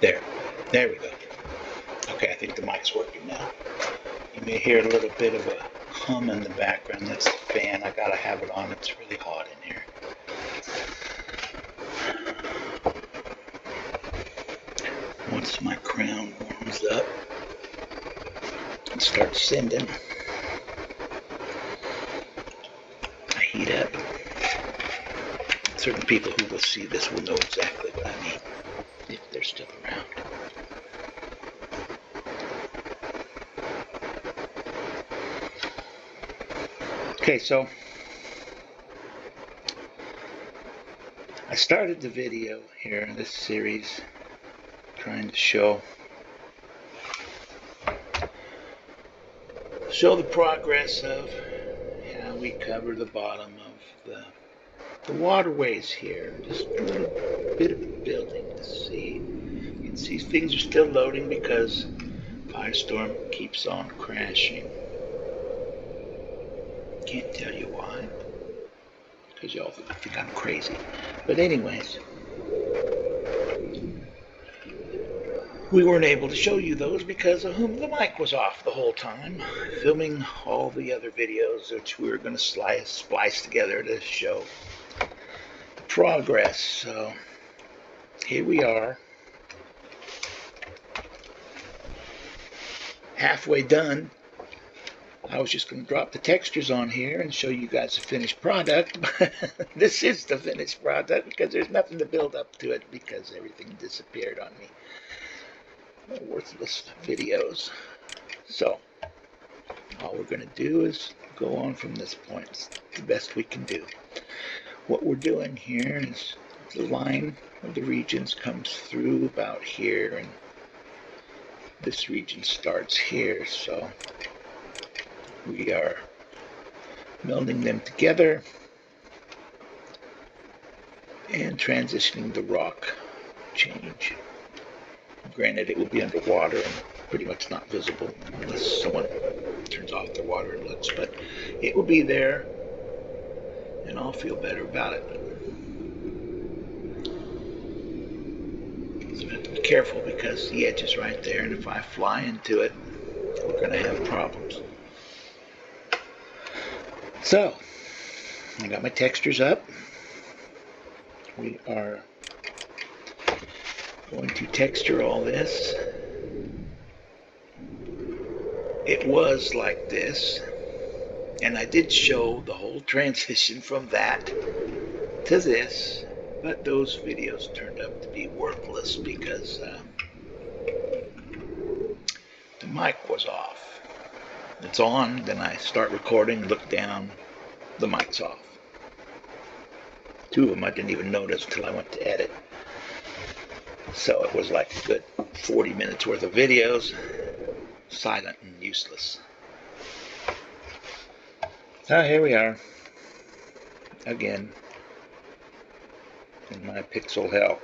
There we go. Okay, I think the mic's working now. You may hear a little bit of a hum in the background. That's the fan. I gotta have it on. It's really hot in here. Once my crown warms up and starts sending a heat up, certain people who will see this will know exactly what I mean, if they're still around. Okay, so I started the video here in this series trying to show the progress of how we cover the bottom of the waterways here. Just a little bit of building to see. You can see things are still loading because Firestorm keeps on crashing. Can't tell you why, because y'all think I'm crazy. But anyways, we weren't able to show you those because the mic was off the whole time, filming all the other videos which we were going to splice together to show the progress. So here we are, halfway done. I was just going to drop the textures on here and show you guys the finished product. This is the finished product because there's nothing to build up to it because everything disappeared on me. Worthless videos. So all we're going to do is go on from this point. It's the best we can do. What we're doing here is the line of the regions comes through about here, and this region starts here. So we are melding them together and transitioning the rock change. Granted, it will be underwater and pretty much not visible unless someone turns off their water and looks, but it will be there and I'll feel better about it. So I have to be careful because the edge is right there, and if I fly into it, we're going to have problems. So, I got my textures up. We are going to texture all this. It was like this, and I did show the whole transition from that to this, but those videos turned out to be worthless because the mic was off. It's on, then I start recording, look down, the mic's off. Two of them I didn't even notice until I went to edit. So it was like a good 40 minutes worth of videos, silent and useless. So here we are, again, in my pixel hell.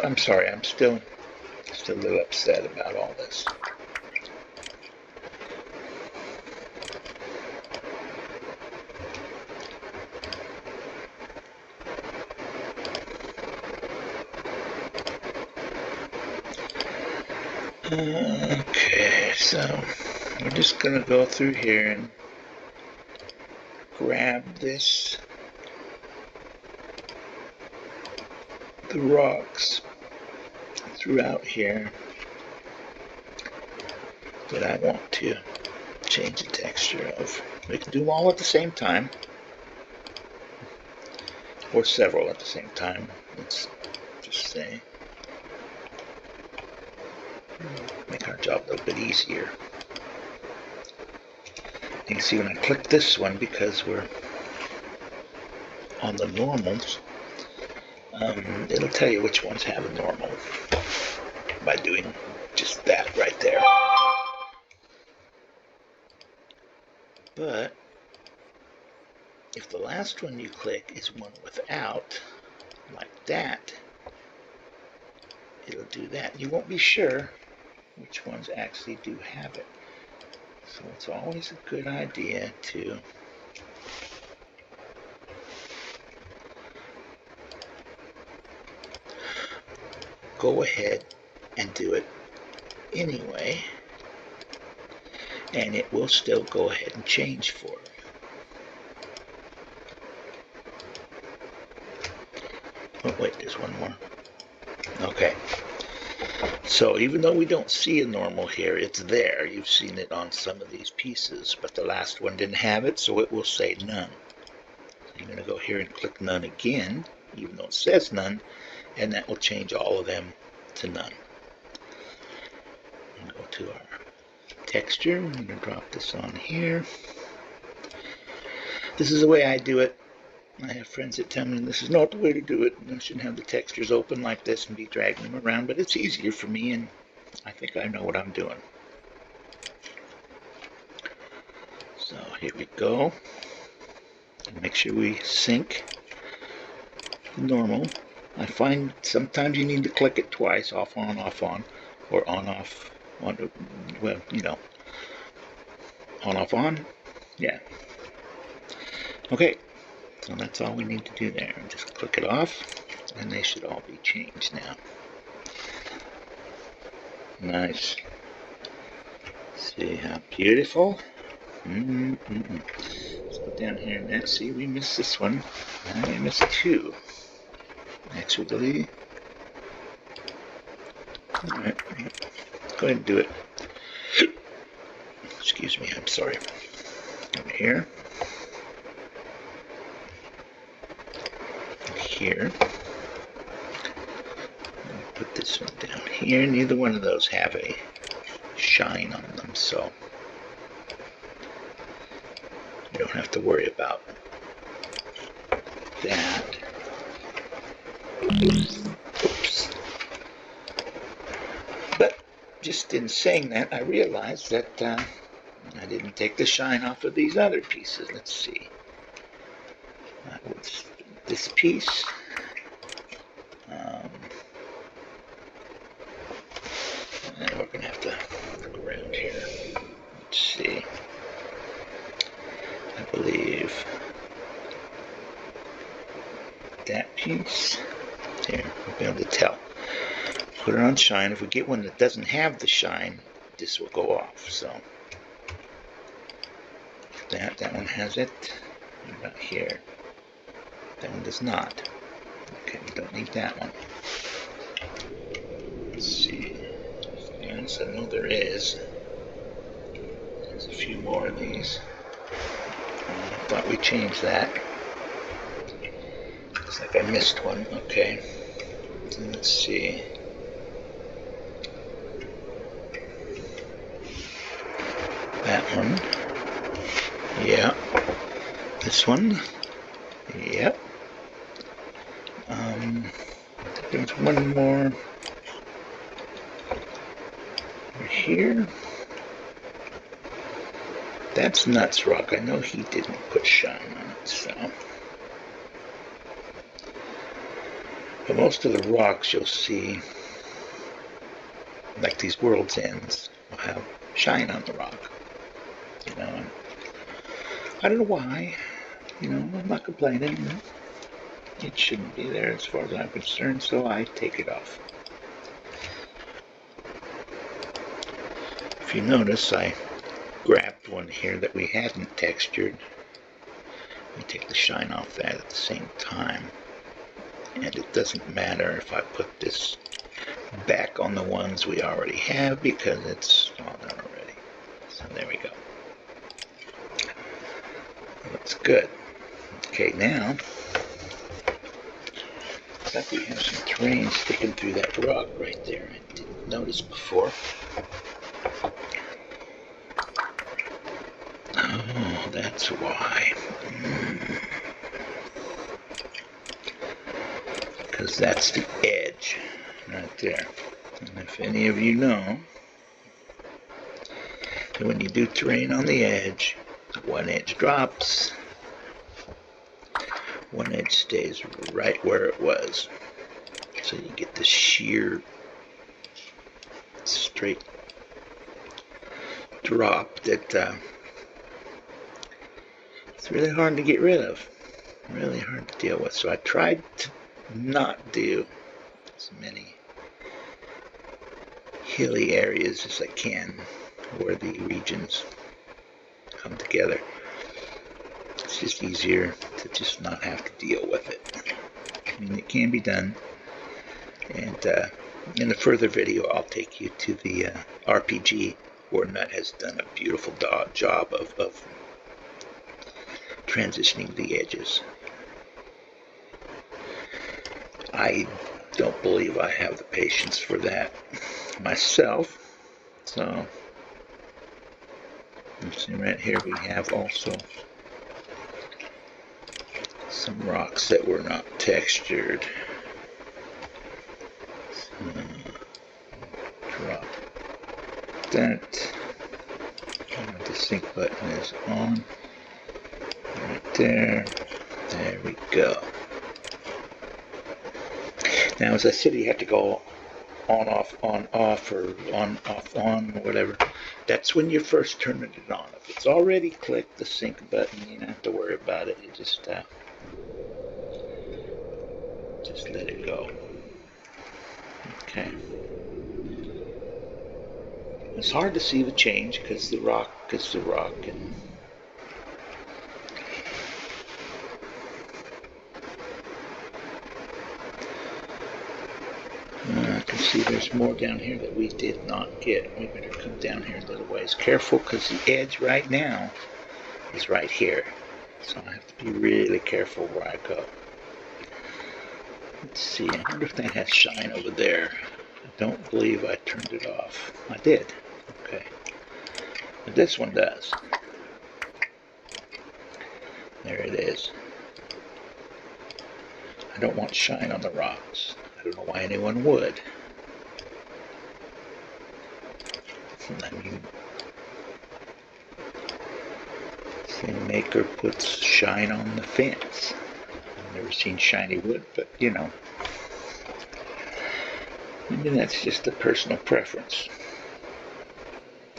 I'm sorry, I'm still a little upset about all this. Okay, so we're just going to go through here and grab the rocks throughout here that I want to change the texture of. We can do them all at the same time, or several at the same time. Let's just say, make our job a little bit easier. You can see when I click this one, because we're on the normals, it'll tell you which ones have a normal by doing just that right there. But if the last one you click is one without, like that, it'll do that. You won't be sure which ones actually do have it. So it's always a good idea to go ahead and do it anyway, and it will still go ahead and change for it. Oh wait, there's one more. Okay. So even though we don't see a normal here, it's there. You've seen it on some of these pieces, but the last one didn't have it, so it will say none. So you're going to go here and click none again, even though it says none, and that will change all of them to none. And go to our texture. I'm going to drop this on here. This is the way I do it. I have friends that tell me this is not the way to do it. I shouldn't have the textures open like this and be dragging them around, but it's easier for me, and I think I know what I'm doing. So here we go. Make sure we sync normal. I find sometimes you need to click it twice, off on, or on off, on, well, you know, on off on. Yeah. Okay. So that's all we need to do there. Just click it off, and they should all be changed now. Nice. See how beautiful? Let's go down here and now see we missed this one. And we missed two. Actually, alright, go ahead and do it. Excuse me, I'm sorry. Over here. Here. Put this one down here. Neither one of those have a shine on them, so you don't have to worry about that. Oops. But just in saying that, I realized that I didn't take the shine off of these other pieces. Let's see. This piece. And we're going to have to look around here. Let's see. I believe that piece. There, we'll be able to tell. Put it on shine. If we get one that doesn't have the shine, this will go off. So that one has it. What about here? That one does not. Okay, we don't need that one. Let's see. Yes, I know there is. There's a few more of these. I thought we changed that. Looks like I missed one. Okay. Let's see. That one. Yeah. This one. Yep. There's one more over here. That's Nuts Rock. I know he didn't put shine on it, so. But most of the rocks you'll see, like these World's Ends, will have shine on the rock. You know, and I don't know why. You know, I'm not complaining. It shouldn't be there as far as I'm concerned, so I take it off. If you notice, I grabbed one here that we hadn't textured. We take the shine off that at the same time. And it doesn't matter if I put this back on the ones we already have because it's on there already. So there we go. Looks good. Okay, now looks like we have some terrain sticking through that rock right there. I didn't notice before. Oh, that's why. Because that's the edge right there. And if any of you know, that when you do terrain on the edge, one edge drops, one edge stays right where it was. So you get this sheer, straight drop that it's really hard to get rid of. Really hard to deal with. So I tried to not do as many hilly areas as I can where the regions come together. It's just easier to just not have to deal with it. I mean, it can be done. And in a further video, I'll take you to the RPG where Nut has done a beautiful job of transitioning the edges. I don't believe I have the patience for that myself. So, you see right here we have also some rocks that were not textured. So, drop that. And the sync button is on. Right there. There we go. Now, as I said, you have to go on, off, or on, off, on, or whatever. That's when you're first turning it on. If it's already clicked the sync button, you don't have to worry about it. You just let it go. Okay. It's hard to see the change because the rock is the rock, and I can see there's more down here that we did not get. We better come down here a little ways. Careful, because the edge right now is right here. So I have to be really careful where I go. Let's see, I wonder if that has shine over there. I don't believe I turned it off. I did. Okay. But this one does. There it is. I don't want shine on the rocks. I don't know why anyone would. I mean, same maker puts shine on the fence. I've never seen shiny wood, but you know, maybe that's just a personal preference.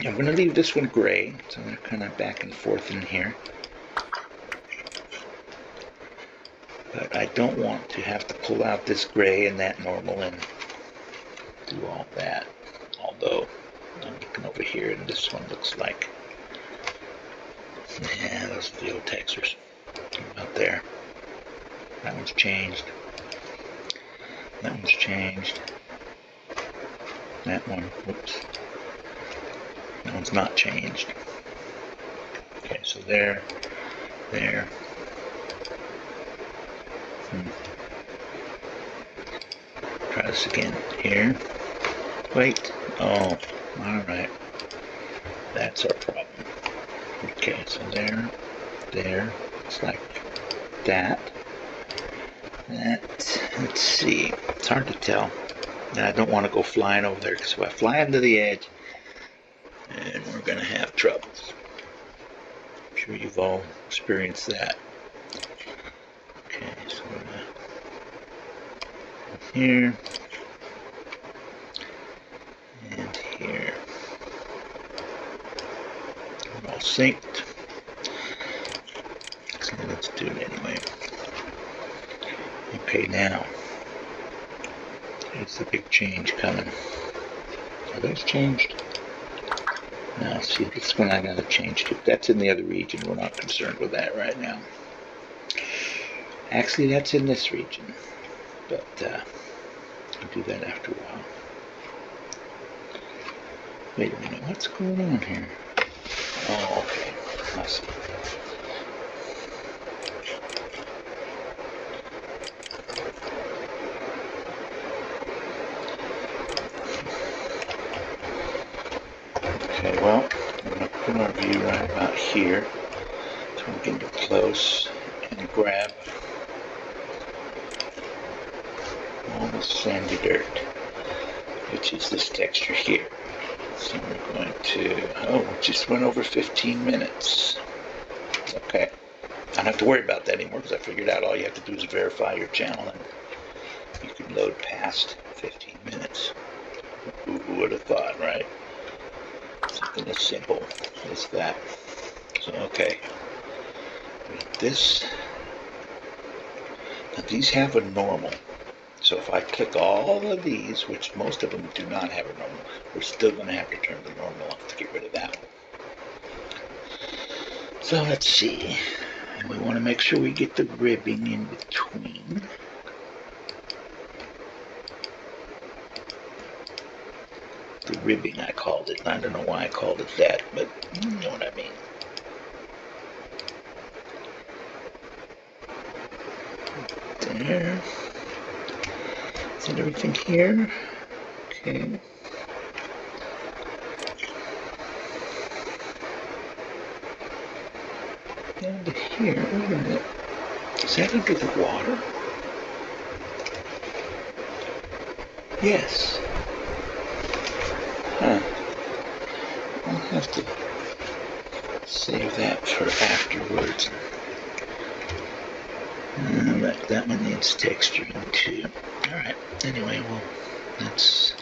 I'm going to leave this one gray, so I'm kind of back and forth in here. But I don't want to have to pull out this gray and that normal and do all that. Although, I'm looking over here and this one looks like, yeah, those are the old textures. Out there. That one's changed. That one's changed. That one, whoops. That one's not changed. Okay, so there. Try this again. Here. Wait. Oh, alright. That's our problem. Okay, so there. It's like that. Let's see. It's hard to tell. And I don't want to go flying over there, because if I fly into the edge, and we're going to have troubles. I'm sure you've all experienced that. Okay, so we're going to here and here. We're all synced. So let's do it anyway. Okay, now here's the big change coming. Are those changed? Now, see, this one I gotta change to. That's in the other region. We're not concerned with that right now. Actually, that's in this region, but I'll do that after a while. Wait a minute, what's going on here? Oh, okay. I see. Okay, well, I'm going to put our view right about here, so we can get close and grab all the sandy dirt, which is this texture here. So we're going to, oh, we just went over 15 minutes. Okay, I don't have to worry about that anymore, because I figured out all you have to do is verify your channel and you can load past 15 minutes. Who would have thought, right? So something as simple as that. So, okay. This, now these have a normal. So if I click all of these, which most of them do not have a normal, we're still going to have to turn the normal off to get rid of that one. So let's see. And we want to make sure we get the ribbing in between. The ribbing, I called it. I don't know why I called it that, but you know what I mean. There. Is that everything here? Okay. Down to here. Wait a minute. Is that under the water? Yes. Huh. I'll have to save that for afterwards. That one needs texturing too. Alright, anyway, well, that's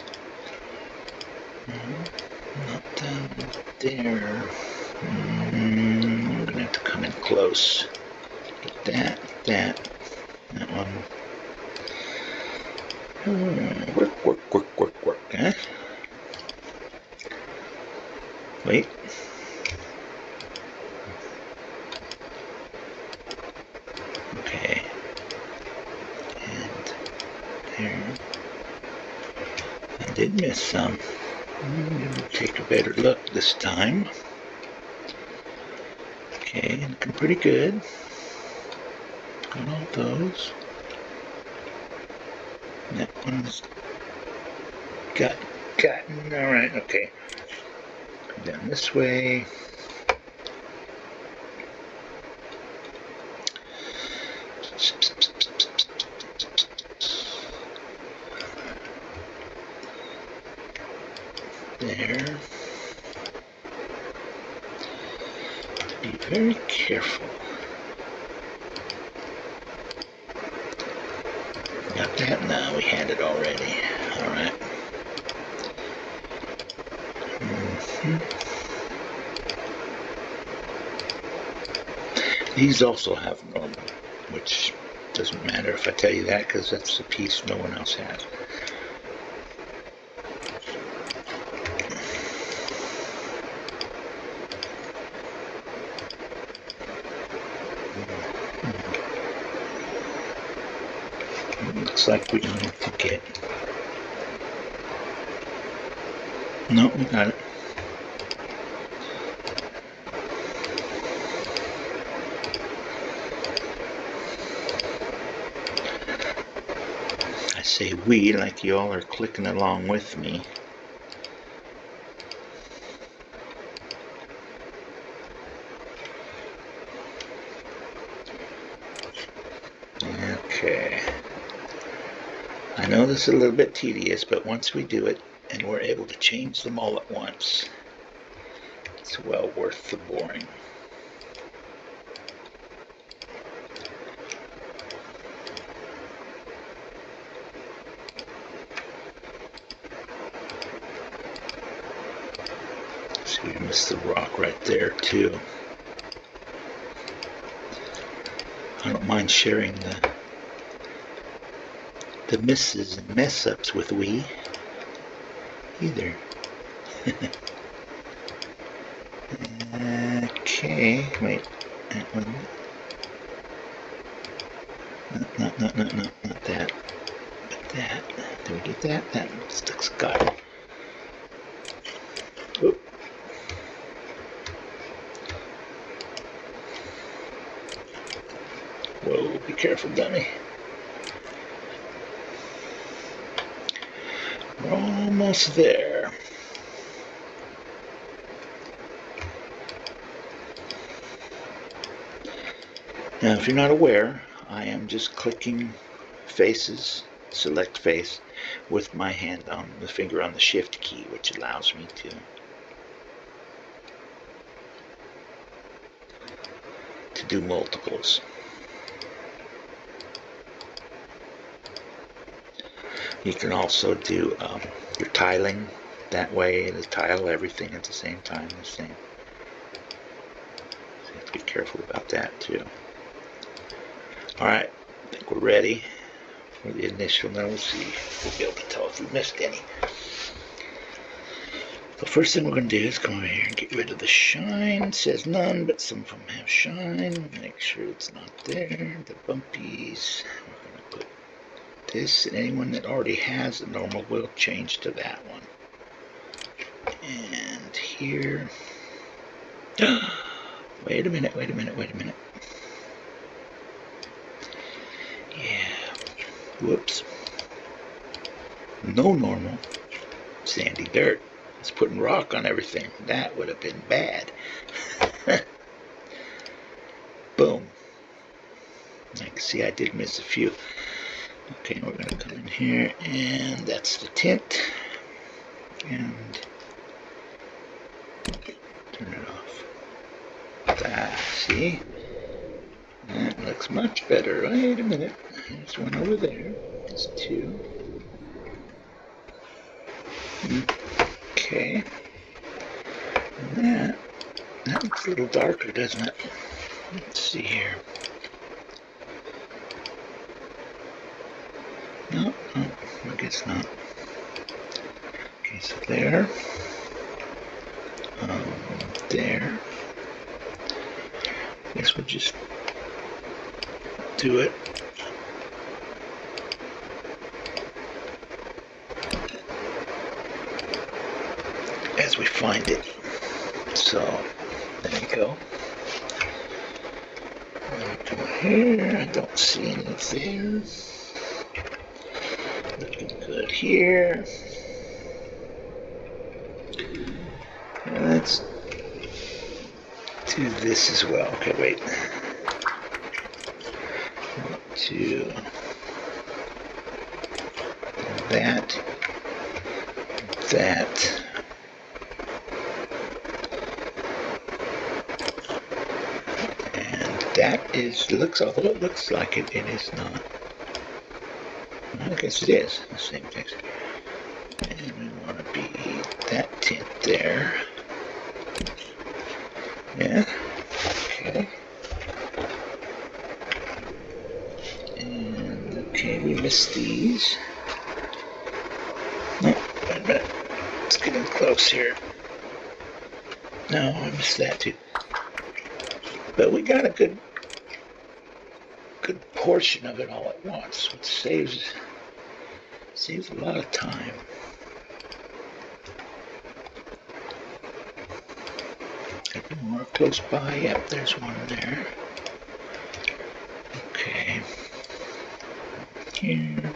not down there. We're gonna have to come in close. Get that one. Work, huh? Wait. Okay. And there. I did miss some. We'll take a better look this time. Okay, looking pretty good. Got all those. That one's gotten, alright, okay. Come down this way. There. Be very careful. Got that? No, we had it already. Alright. These also have normal, which doesn't matter if I tell you that, because that's the piece no one else has. Looks like we need to get... No, we got it. I say we like you all are clicking along with me. Okay. I know this is a little bit tedious, but once we do it and we're able to change them all at once, it's well worth the boring. See, we missed the rock right there too. I don't mind sharing the misses and mess ups with we either. Okay, wait, that one. No, not that. But that. Did we get that? That looks got it. Oop. Whoa, be careful, dummy. We're almost there. Now, if you're not aware, I am just clicking faces, select face, with my hand on the finger on the shift key, which allows me to do multiples. You can also do your tiling that way, the tile, everything at the same time, the same. So you have to be careful about that too. Alright, I think we're ready for the initial. Now we'll see. We'll be able to tell if we missed any. The first thing we're going to do is come over here and get rid of the shine. It says none, but some of them have shine. Make sure it's not there. The bumpies. We're going to put this, and anyone that already has a normal will change to that one. And here. Wait a minute. Yeah. Whoops. No normal. Sandy dirt. It's putting rock on everything. That would have been bad. Boom. I can see I did miss a few. Okay, we're going to come in here, and that's the tint. And turn it off. See? That looks much better. Wait a minute. There's one over there. There's two. Okay. And that looks a little darker, doesn't it? Let's see here. No, I guess not. Okay, so there. There. I guess we'll just do it. As we find it. So, there you go. Come here. I don't see any there. Looking good here. Let's do this as well. Okay, wait. To that. And that is, although it looks like it, it is not. I guess it is the same thing. And we want to be that tint there. Yeah. Okay. And okay, we missed these. No, wait a minute. Let's get in close here. No, I missed that too. But we got a good portion of it all at once, which saves a lot of time. Any more close by? Yep, there's one there. Okay. Here.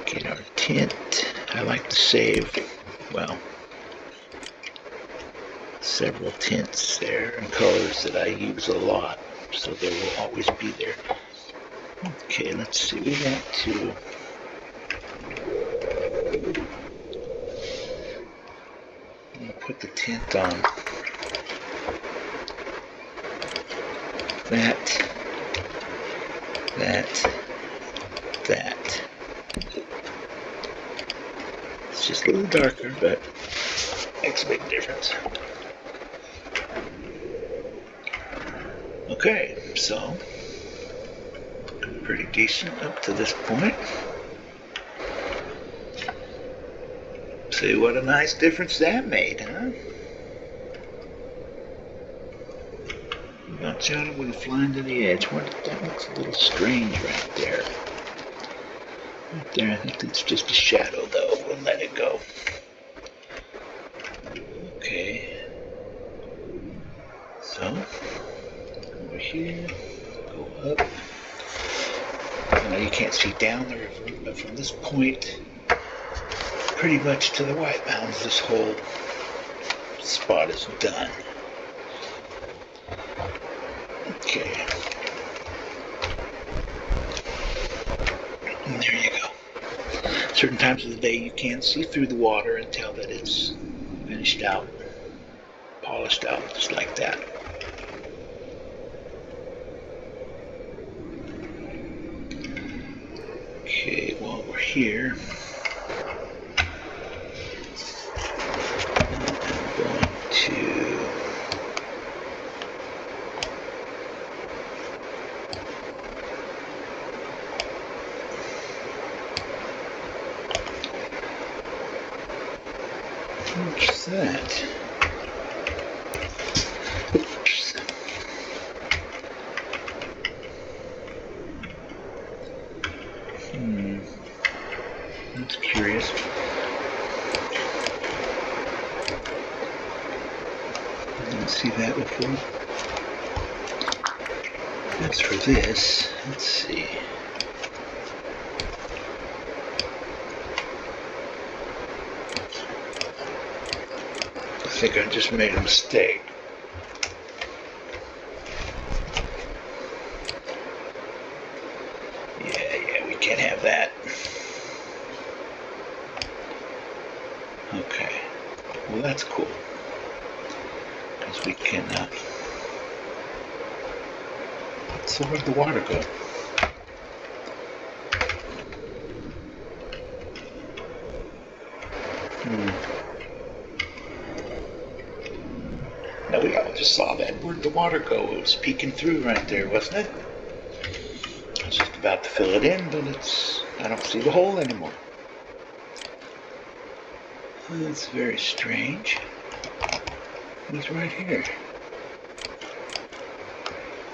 Get our tint. I like to save, well, several tints there and colors that I use a lot, so they will always be there. Okay, let's see. We got to put the tint on that. It's just a little darker, but makes a big difference. Okay, so pretty decent up to this point. See what a nice difference that made, huh? Watch out, I'm going to fly into the edge. That looks a little strange right there. Right there, I think it's just a shadow though. We'll let it go. Okay. So, over here, go up. Now you can't see down the river, but from this point, pretty much to the White Mountains, this whole spot is done. Okay. And there you go. Certain times of the day you can see through the water and tell that it's finished out, polished out, just like that. Okay, while we're here, What's that? Oops. That's curious. Didn't see that before. That's for this. Let's see. I think I just made a mistake. Yeah, we can't have that. Okay. Well, that's cool. Because we can, so where'd the water go? No, we all just saw that. Where'd the water go? It was peeking through right there, wasn't it? I was just about to fill it in, but I don't see the hole anymore. That's very strange. It's right here.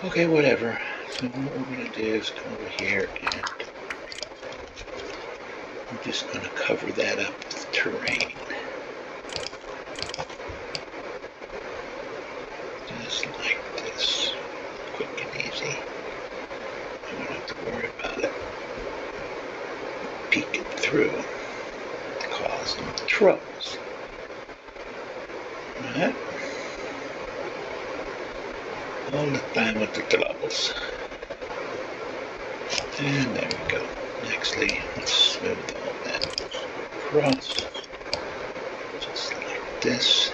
Okay, whatever. So what we're going to do is come over here and I'm just going to cover that up with terrain. Just like this. Quick and easy. You don't have to worry about it peeking through, causing troubles. Alright? All the time with the troubles. And there we go. Nextly, let's smooth all that across. Just like this.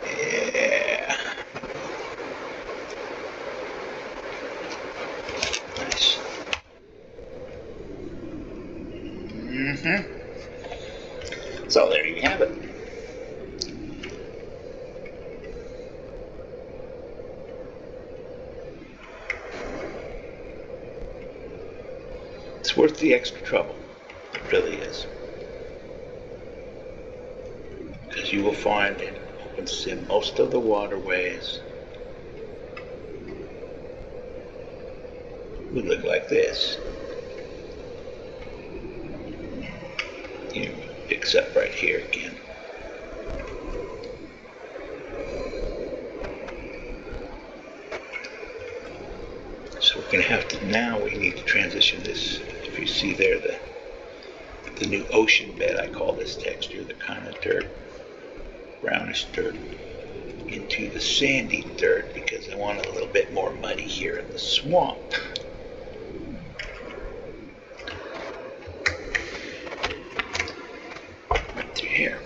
Yeah. Nice. So there you have it. It's worth the extra trouble. It really is. Because you will find in Opensim most of the waterways would look like this. Except right here again. So we're going to have to, now we need to transition this. If you see there, the new ocean bed, I call this texture, the kind of dirt, brownish dirt, into the sandy dirt because I want it a little bit more muddy here in the swamp. Right through here.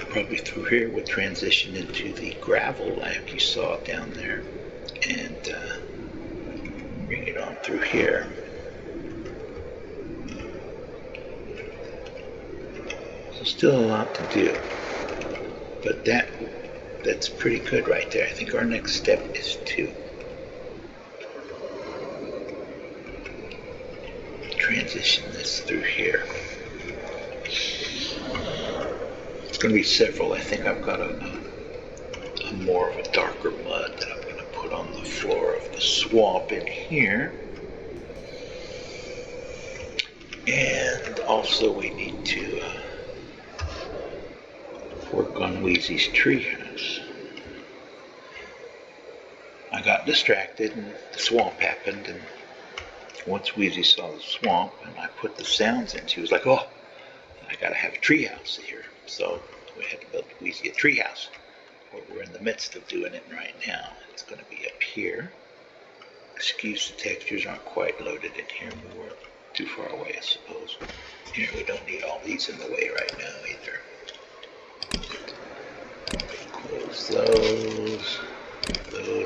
Probably through here we'll transition into the gravel like you saw down there and bring it on through here. So still a lot to do, but that's pretty good right there. I think our next step is to transition this through here. It's going to be several. I think I've got a more of a darker mud that I'm going to put on the floor of the swamp in here. And also we need to work on Wheezy's treehouse. I got distracted and the swamp happened, and once Wheezy saw the swamp and I put the sounds in, she was like, oh, I gotta have a treehouse here. So we had to build Wheezy a treehouse. We're in the midst of doing it right now. It's going to be up here. Excuse the textures aren't quite loaded in here. We were too far away, I suppose. Here, we don't need all these in the way right now either. Close those.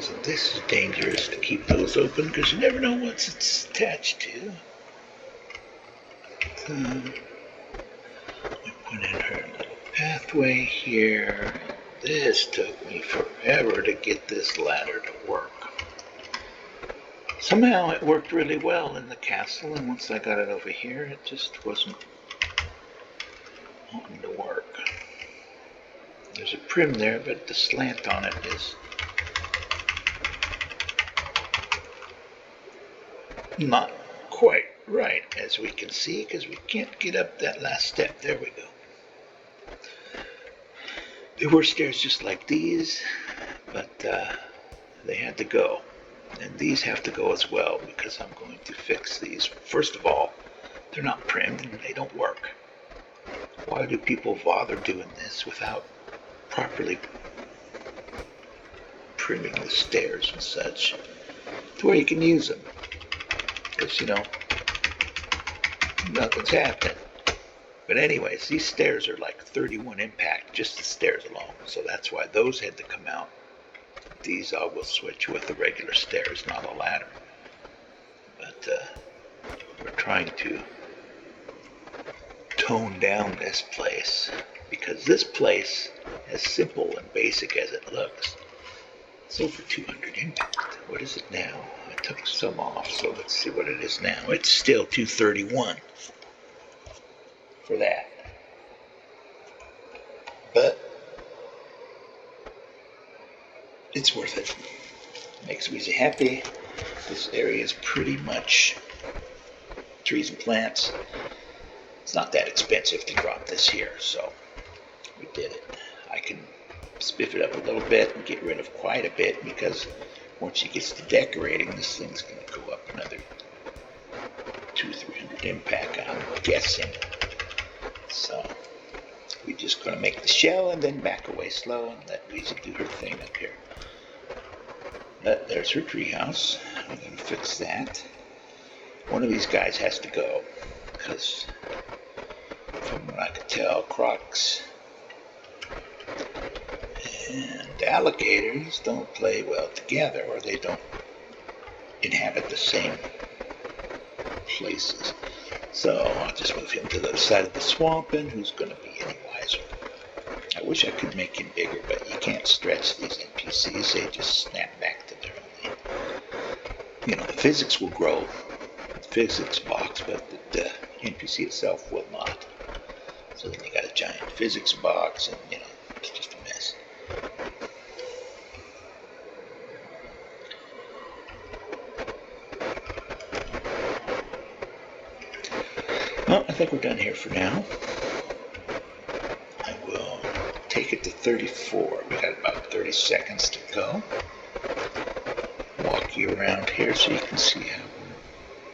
And this is dangerous to keep those open because you never know what it's attached to. So, we put in her little pathway here. This took me forever to get this ladder to work. Somehow it worked really well in the castle, and once I got it over here, it just wasn't wanting to work. There's a prim there, but the slant on it is not quite right, as we can see, because we can't get up that last step. There we go. There were stairs just like these, but they had to go. And these have to go as well, because I'm going to fix these. First of all, they're not primmed and they don't work. Why do people bother doing this without properly primming the stairs and such to where you can use them? Because, you know, nothing's happening. But anyways, these stairs are like 31 impact, just the stairs alone. So that's why those had to come out. These I will switch with the regular stairs, not a ladder. But we're trying to tone down this place, because this place, as simple and basic as it looks, it's over 200 impact. What is it now? I took some off, so let's see what it is now. It's still 231 for that. But it's worth it. Makes Weezy happy. This area is pretty much trees and plants. It's not that expensive to drop this here, so we did it. I can spiff it up a little bit and get rid of quite a bit, because once she gets to decorating, this thing's going to go up another 200-300 impact, I'm guessing. So we're just going to make the shell and then back away slow and let Weezy do her thing up here. But there's her treehouse. I'm going to fix that. One of these guys has to go, because from what I could tell, crocs and alligators don't play well together, or they don't inhabit the same places. So I'll just move him to the other side of the swamp, and who's going to be any wiser? I wish I could make him bigger, but you can't stretch these NPCs. They just snap back to their own. You know, the physics will grow, the physics box, but the NPC itself will not. So then you got a giant physics box, and you know, it's just a mess. Well, I think we're done here for now. I will take it to 34. We got about 30 seconds to go. Walk you around here so you can see how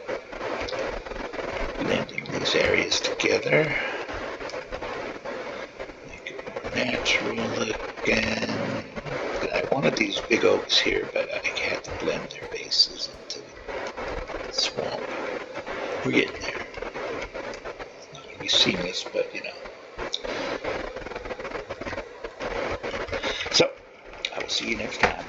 we're blending these areas together. Make it more natural looking. I wanted these big oaks here, but I had to blend their bases into the swamp. We're getting there. It's not going to be seamless, but you know. So, I will see you next time.